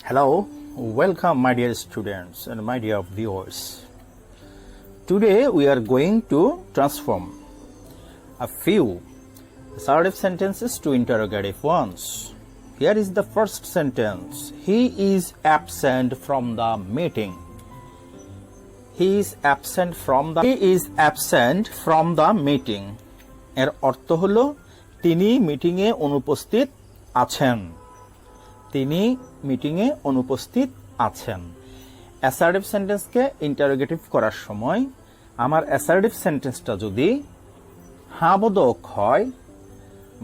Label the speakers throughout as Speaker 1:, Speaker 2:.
Speaker 1: Hello, welcome my dear students and my dear viewers. Today we are going to transform a few assertive sentences to interrogative ones. Here is the first sentence. He is absent from the meeting. He is absent from the meeting. এর অর্থ হলো তিনি মিটিংয়ে অনুপস্থিত আছেন। তিনি মিটিংয়ে অনুপস্থিত আছেন। অ্যাসার্টিভ সেন্টেন্সকে ইন্টারোগেটিভ করার সময় আমার অ্যাসার্টিভ সেন্টেন্সটা যদি হ্যাঁবোধক হয়,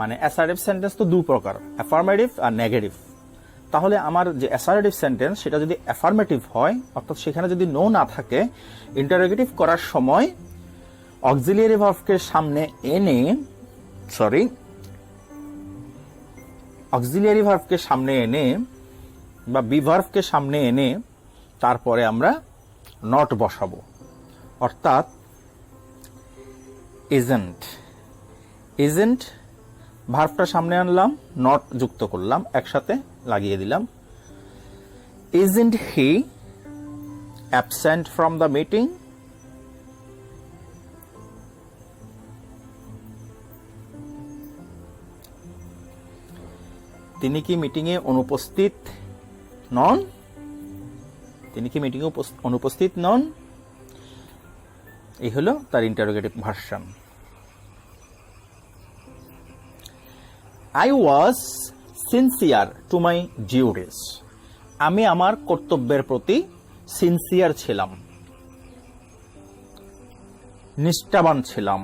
Speaker 1: মানে অ্যাসার্টিভ সেন্টেন্স তো দুই প্রকার, অ্যাফার্মেটিভ আর নেগেটিভ। তাহলে আমার যে অ্যাসার্টিভ সেন্টেন্স সেটা যদি অ্যাফার্মেটিভ হয়, অর্থাৎ সেখানে যদি নো না থাকে, ইন্টারোগেটিভ করার সময় অক্সিলিয়ারি ভার্বকে সামনে এনে অক্সিলিয়ারি ভার্বকে সামনে এনে বা বি ভার্বকে সামনে এনে তারপরে আমরা নট বসাবো। অর্থাৎ ইজেন্ট ভার্বটা সামনে আনলাম, নট যুক্ত করলাম, একসাথে লাগিয়ে দিলাম। Isn't he absent from the meeting? তিনি কি মিটিংয়ে অনুপস্থিত নন? তিনি কি মিটিংয়ে অনুপস্থিত নন? এই হলো তার interrogative version. I was sincere to my duties. আমি আমার কর্তব্যের প্রতি সিনসিয়ার ছিলাম, নিষ্ঠাবান ছিলাম।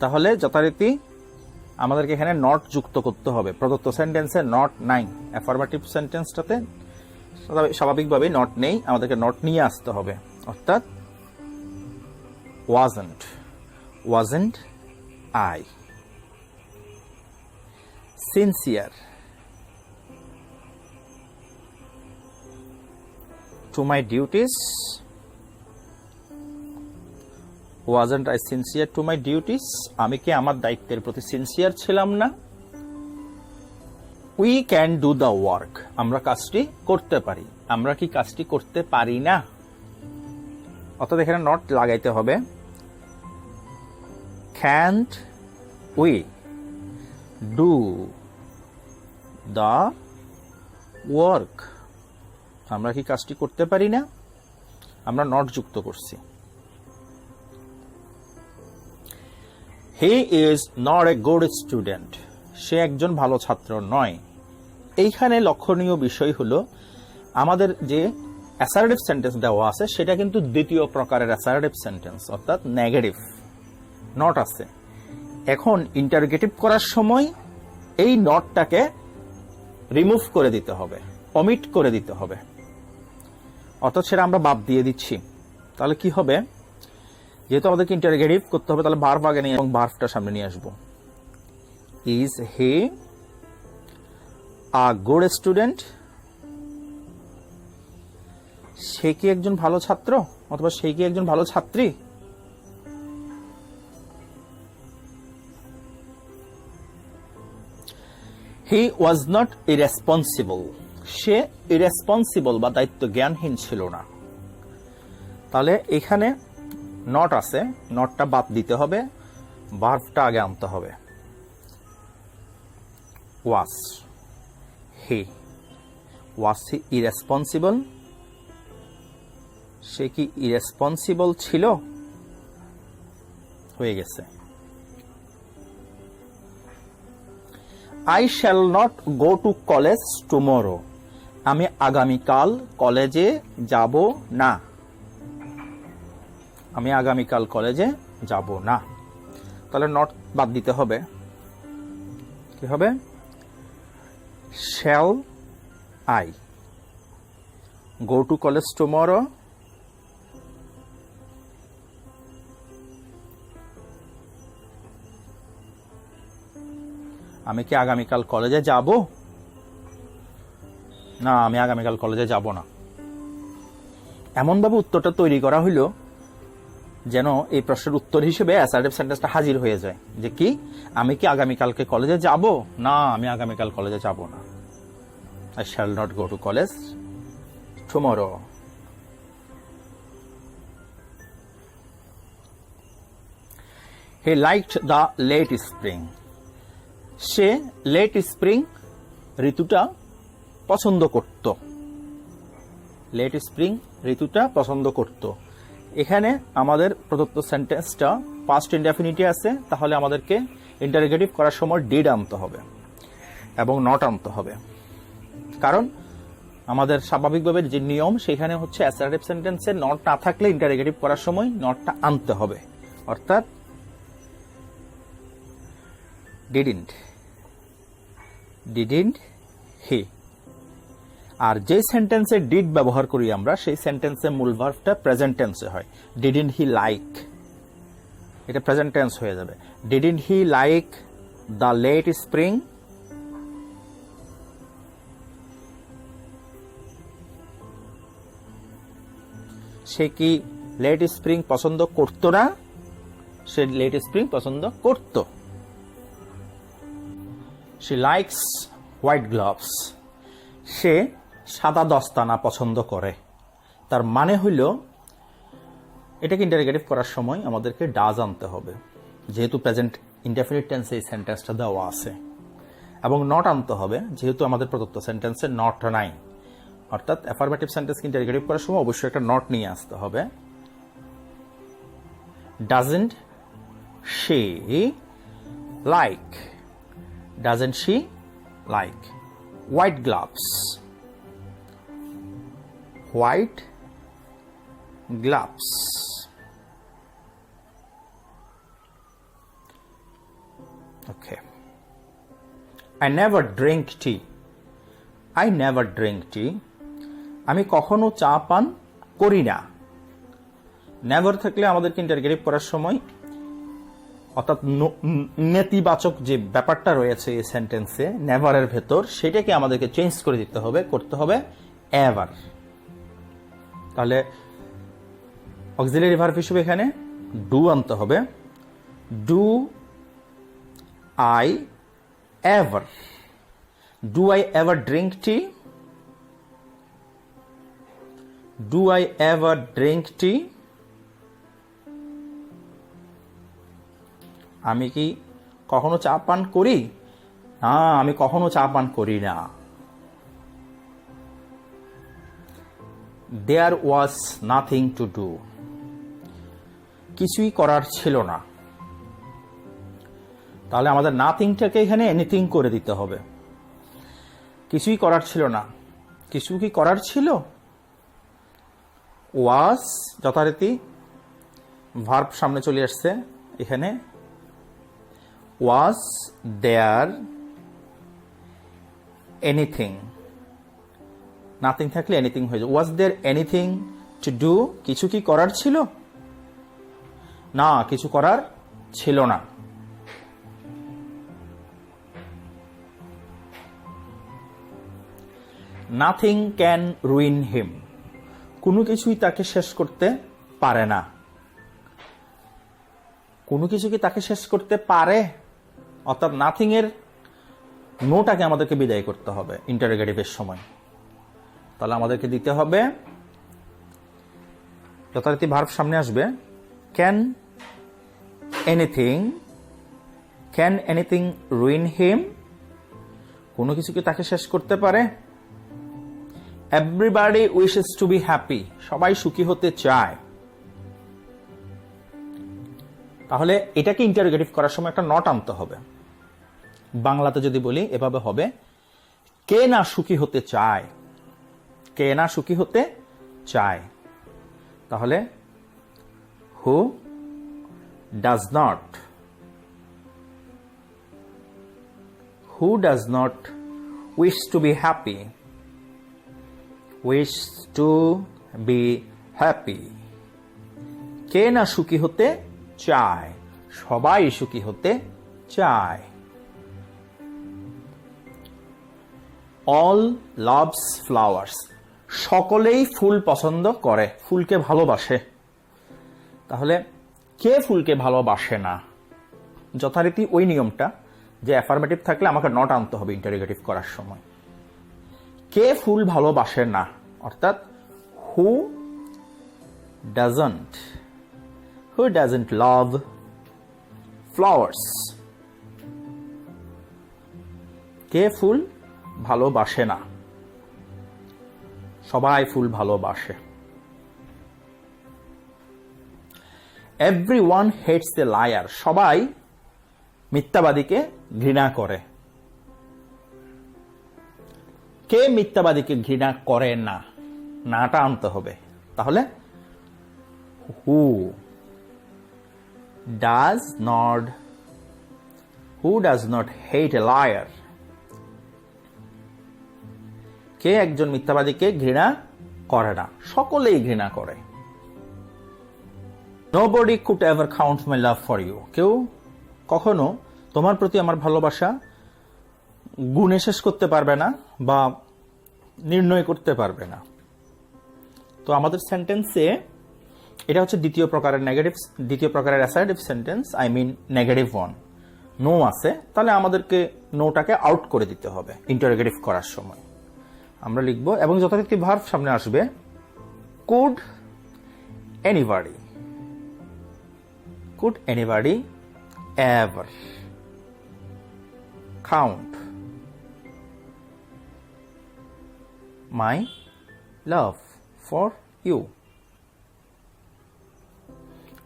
Speaker 1: তাহলে যথারীতি আমাদেরকে এখানে নট যুক্ত করতে হবে। প্রদত্ত সেন্টেন্সে নট নাই, অ্যাফার্মেটিভ সেন্টেন্সটাতে স্বাভাবিকভাবে নট নেই, আমাদেরকে নট নিয়ে আসতে হবে। অর্থাৎ wasn't I sincere to my duties? Wasn't I sincere to my duties? আমি কি আমার দায়িত্বের প্রতি সিনসিয়ার ছিলাম না? We can do the work. আমরা কাজটি করতে পারি। আমরা কি কাজটি করতে পারি না? অর্থাৎ এখানে নট লাগাইতে হবে। Can't we do the work? আমরা কি কাজটি করতে পারি না? আমরা নট যুক্ত করছি। He is not a good student. সে একজন ভালো ছাত্র নয়। এইখানে লক্ষণীয় বিষয় হলো আমাদের যে অ্যাসার্টিভ সেন্টেন্স দেওয়া আছে সেটা কিন্তু দ্বিতীয় প্রকারের অ্যাসার্টিভ সেন্টেন্স, অর্থাৎ নেগেটিভ। নট আছে। এখন ইন্টারোগেটিভ করার সময় এই নটটাকে রিমুভ করে দিতে হবে, অমিট করে দিতে হবে। অর্থাৎ সেটা আমরা বাদ দিয়ে দিচ্ছি। তাহলে কি হবে? যেহেতু আমাদেরকে ইন্টারোগেটিভ করতে হবে, তাহলে ভার্ব আগে নিয়ে এবং ভার্বটা সামনে নিয়ে আসবো। Is he a good student? সে কি একজন ভালো ছাত্র অথবা সে কি একজন ভালো ছাত্রী? He was not irresponsible. সে ইরেসপন্সিবল বা দায়িত্ব জ্ঞানহীন ছিল না। তাহলে এখানে নট আছে, নটটা বাদ দিতে হবে, ভার্বটা আগে আনতে হবে। ওয়াজ হি ইরেসপন্সিবল? সে কি ইরেসপন্সিবল ছিল? হয়ে গেছে। I shall not go to college tomorrow. আমি আগামীকাল কলেজে যাব না। আমি আগামীকাল কলেজে যাব না। তাহলে নট বাদ দিতে হবে। কি হবে? Shall I go to college tomorrow? আমি কি আগামীকাল কলেজে যাব? না, আমি আগামীকাল কলেজে যাব না। এমনভাবে উত্তরটা তৈরি করা হইল যেন এই প্রশ্নের উত্তর হিসেবে অ্যাসার্টিভ সেন্টেন্সটা হাজির হয়ে যায়। যে কি, আমি কি আগামীকালকে কলেজে যাব? না, আমি আগামীকাল কলেজে যাব না। I shall not go to college tomorrow. He liked the late spring. সে লেট স্প্রিং ঋতুটা পছন্দ করত। লেট স্প্রিং ঋতুটা পছন্দ করত। এখানে আমাদের প্রদত্ত সেন্টেন্সটা পাস্ট ইনডেফিনিটে আছে, তাহলে আমাদেরকে ইন্টারোগেটিভ করার সময় ডিড আনতে হবে এবং নট আনতে হবে। কারণ আমাদের স্বাভাবিকভাবে যে নিয়ম সেখানে হচ্ছে অ্যাসার্টিভ সেন্টেন্সে নট না থাকলে ইন্টারোগেটিভ করার সময় নটটা আনতে হবে, অর্থাৎ ডিডন্ট হি। আর যে সেন্টেন্সে ডিড ব্যবহার করি আমরা, সেই সেন্টেন্সে মূল ভার্বটা প্রেজেন্ট টেন্সে হয়। ডিডন্ট হি লাইক, এটা প্রেজেন্ট টেন্স হয়ে যাবে। Didn't he like the late spring? সে কি লেট স্প্রিং পছন্দ করত না? সে লেট স্প্রিং পছন্দ করত। She likes white gloves. সে সাদা দস্তানা পছন্দ করে। তার মানে হইল, এটাকে ইন্টারোগেটিভ করার সময় আমাদেরকে ডাজ আনতে হবে, যেহেতু প্রেজেন্ট ইনডেফিনিট টেন্সে এই সেন্টেন্সটা দেওয়া আছে, এবং নট আনতে হবে যেহেতু আমাদের প্রদত্ত সেন্টেন্সে নট নাই। অর্থাৎ অ্যাফারমেটিভ সেন্টেন্সকে ইন্টারোগেটিভ করার সময় অবশ্যই একটা নট নিয়ে আসতে হবে। Doesn't she like, doesn't she like white gloves? White gloves. Okay. I never drink tea. I never drink tea. আমি কখনো চা পান করি না। নেভার থাকলে আমাদেরকে ইন্টারোগেটিভ করার সময়, অর্থাৎ নেতিবাচক যে ব্যাপারটা রয়েছে এই সেন্টেন্সে নেভারের ভেতর, সেটাকে আমাদেরকে চেঞ্জ করে দিতে হবে, করতে হবে এভার। তাহলে অক্সিলারি ভার্ব হিসেবে এখানে ডু আনতে হবে। Do I ever, do I ever drink tea? Do I ever drink tea? আমি কি কখনো চা পান করি? না, আমি কখনো চা পান করি না। দেয়ার ওয়াজ নাথিং টু ডু, কিছুই করার ছিল না। তাহলে আমাদের নাথিংটাকে এখানে এনিথিং করে দিতে হবে। কিছুই করার ছিল না, কিছু কি করার ছিল? ওয়াজ যথারীতি ভার্ব সামনে চলে আসছে এখানে। Was there anything? Nothing থাকলে anything হয়ে যায়। Was there anything to do? কিছু কি করার ছিল? না, কিছু করার ছিল না। Nothing can ruin him. কোনো কিছুই তাকে শেষ করতে পারে না। কোনো কিছু কি তাকে শেষ করতে পারে? অর্থাৎ নাথিং এর নোটাকে আমাদেরকে বিদায় করতে হবে ইন্টারোগেটিভের সময়। তাহলে আমাদেরকে দিতে হবে, যথারীতি ভার্ব সামনে আসবে, ক্যান এনিথিং রুইন হিম? কোনো কিছু কি তাকে শেষ করতে পারে? Everybody wishes to be happy, সবাই সুখী হতে চায়। তাহলে এটাকে ইন্টারোগেটিভ করার সময় একটা নট আনতে হবে। বাংলাতে যদি বলি এভাবে হবে, কে না সুখী হতে চায়? কে না সুখী হতে চায়? তাহলে who does not wish to be happy? Wish to be happy. কে না সুখী হতে চায়? সবাই সুখী হতে চায়। অল লাভস ফ্লাওয়ার্স, সকলেই ফুল পছন্দ করে, ফুলকে ভালোবাসে। তাহলে কে ফুলকে ভালোবাসে না? যথারীতি ওই নিয়মটা যে অ্যাফার্মেটিভ থাকলে আমাকে নট আনতে হবে ইন্টারোগেটিভ করার সময়। কে ফুল ভালোবাসে না, অর্থাৎ হু ডাজন্ট লাভ ফ্লাওয়ার্স। কে ফুল ভালোবাসে না? সবাই ফুল ভালোবাসে। Everyone hates the liar. সবাই মিথ্যাবাদীকে ঘৃণা করে। কে মিথ্যাবাদীকে ঘৃণা করে না? নাটা আনতে হবে। তাহলে who does not hate a liar. কে একজন মিথ্যাবাদীকে ঘৃণা করে না? সকলেই ঘৃণা করে। Nobody could ever count my love for you. কেউ কখনো তোমার প্রতি আমার ভালোবাসা গুণে শেষ করতে পারবে না বা নির্ণয় করতে পারবে না। তো আমাদের সেন্টেন্সে এটা হচ্ছে দ্বিতীয় প্রকারের assertive sentence, I mean negative one. No আছে, তাহলে আমাদেরকে নোটাকে আউট করে দিতে হবে ইন্টারোগেটিভ করার সময়। আমরা লিখব এবং যথারীতি ভার্ব সামনে আসবে। Could anybody ever count my love for you?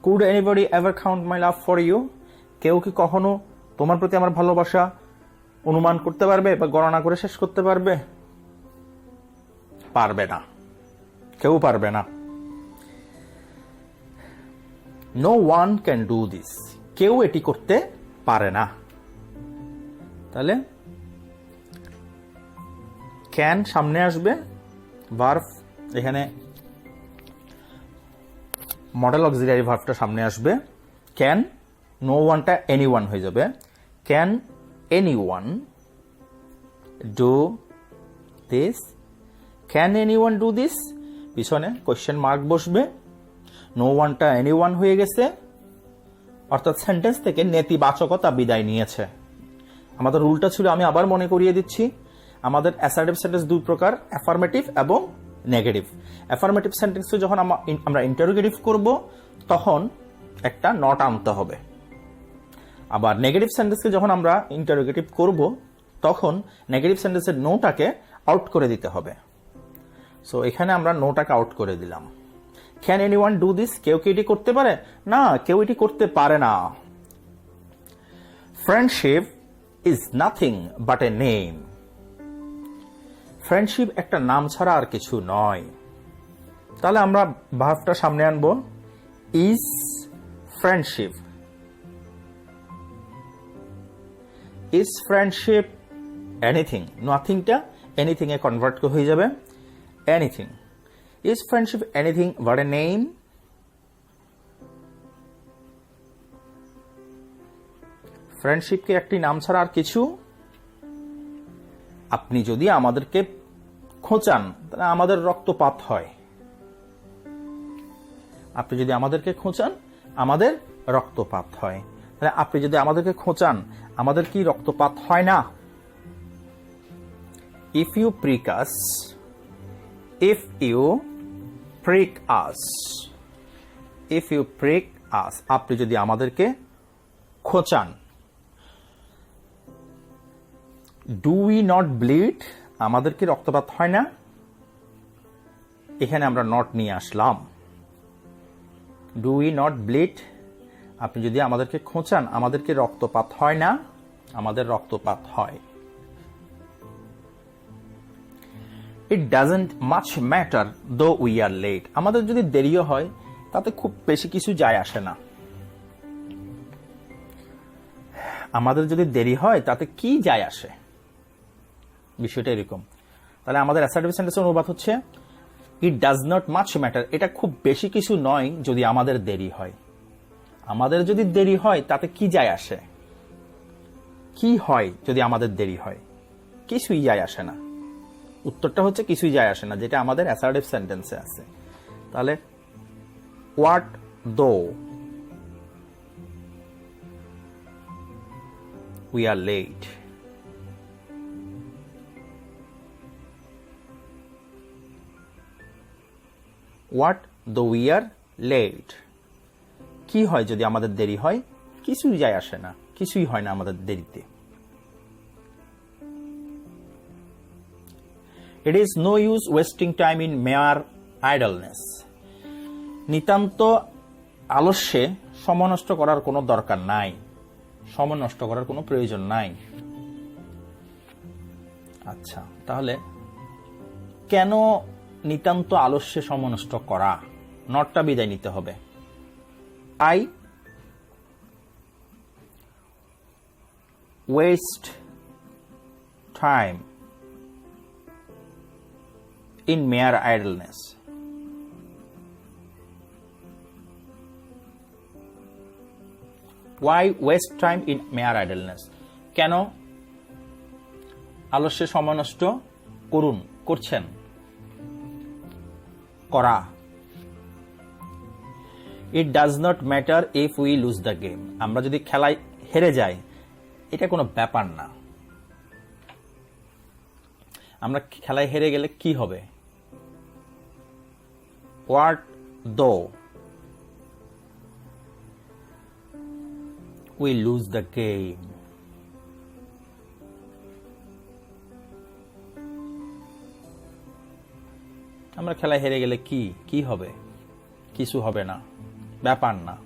Speaker 1: Could anybody ever count my love for you? কেউ কি কখনো তোমার প্রতি আমার ভালোবাসা অনুমান করতে পারবে বা গণনা করে শেষ করতে পারবে? পারবে না, কেউ পারবে না। No one can do this. কেউ এটি করতে পারে না। তাহলে ক্যান সামনে আসবে, ভার্ব এখানে মডেল অক্সিলারি ভার্বটা সামনে আসবে। ক্যান, নো ওয়ানটা এনিওয়ান হয়ে যাবে। Can anyone do this? Can anyone do this? পিছনে কোয়েশ্চেন মার্ক বসবে। নো ওয়ানটা এনিওয়ান হয়ে গেছে, অর্থাৎ সেন্টেন্স থেকে নেতিবাচকতা বিদায় নিয়েছে। আমাদের রুলটা ছিল, আমি আবার মনে করিয়ে দিচ্ছি, আমাদের অ্যাসার্টিভ সেন্টেন্স দুই প্রকার, অ্যাফার্মেটিভ এবং নেগেটিভ। অ্যাফার্মেটিভ সেন্টেন্সে যখন আমরা ইন্টারোগেটিভ করব তখন একটা নট আনতে হবে। আবার নেগেটিভ সেন্টেন্সকে যখন আমরা ইন্টারোগেটিভ করব তখন নেগেটিভ সেন্টেন্সের নোটাকে আউট করে দিতে হবে। সো এখানে আমরা নোটাকে আউট করে দিলাম। Can anyone do this? কেউ কি এটি করতে পারে? না, কেউ এটি করতে পারে না। Friendship is nothing but a name. Friendship একটা নাম ছাড়া আর কিছু নয়। তাহলে আমরা ভার্বটা সামনে আনবো। Is friendship, is friendship anything? নাথিংটা এনিথিং এ কনভার্ট হয়ে যাবে anything. Is friendship anything but a name? ফ্রেন্ডশিপকে একটি নাম ছাড়া আর কিছু? আপনি যদি আমাদেরকে খোঁচান তাহলে আমাদের রক্তপাত হয়। আপনি যদি আমাদেরকে খোঁচান আমাদের রক্তপাত হয়। তাহলে আপনি যদি আমাদেরকে খোঁচান আমাদের কি রক্তপাত হয় না? If you prick us, আপনি যদি আমাদেরকে খোঁচান। Do we not bleed? আমাদের কি রক্তপাত হয় না? এখানে আমরা নট নিয়ে আসলাম। Do we not bleed? আপনি যদি আমাদেরকে খোঁচান আমাদের কি রক্তপাত হয় না? আমাদের রক্তপাত হয়। It doesn't much matter though we are late? আমাদের যদি দেরিও হয় তাতে খুব বেশি কিছু যায় আসে না। আমাদের যদি দেরি হয় তাতে কি যায় আসে? বিষয়টা এরকম। তাহলে আমাদের অ্যাসার্টিভ সেন্টেন্সের অনুবাদ হচ্ছে it does not much matter. এটা খুব বেশি কিছু নয় যদি আমাদের দেরি হয়। আমাদের যদি দেরি হয় তাতে কি যায় আসে? কি হয় যদি আমাদের দেরি হয়? কিছুই যায় আসে না। উত্তরটা হচ্ছে কিছুই যায় আসে না, যেটা আমাদের অ্যাসার্টিভ সেন্টেন্সে আছে। তাহলে what though we are late? What though we are late. কি হয় যদি আমাদের দেরি হয়? কিছুই যায় আসে না, কিছুই হয় না আমাদের দেরিতে। It is no use wasting time in mere idleness. নিতান্ত আলস্যে সময় নষ্ট করার কোনো দরকার নাই, সময় নষ্ট করার কোনো প্রয়োজন নাই। আচ্ছা, তাহলে কেন নিতান্ত আলস্যে সময় নষ্ট করা? নটটা বিদায় নিতে হবে। I waste time in mere idleness. Why waste time in mere idleness? কেন আলস্যে সময় নষ্ট করছেন? করা। It does not matter if we lose the game. আমরা যদি খেলায় হেরে যাই, এটা কোনো ব্যাপার না। আমরা খেলায় হেরে গেলে কি হবে? What though we lose the game? আমরা খেলায় হেরে গেলে কি হবে? কিছু হবে না, ব্যাপার না।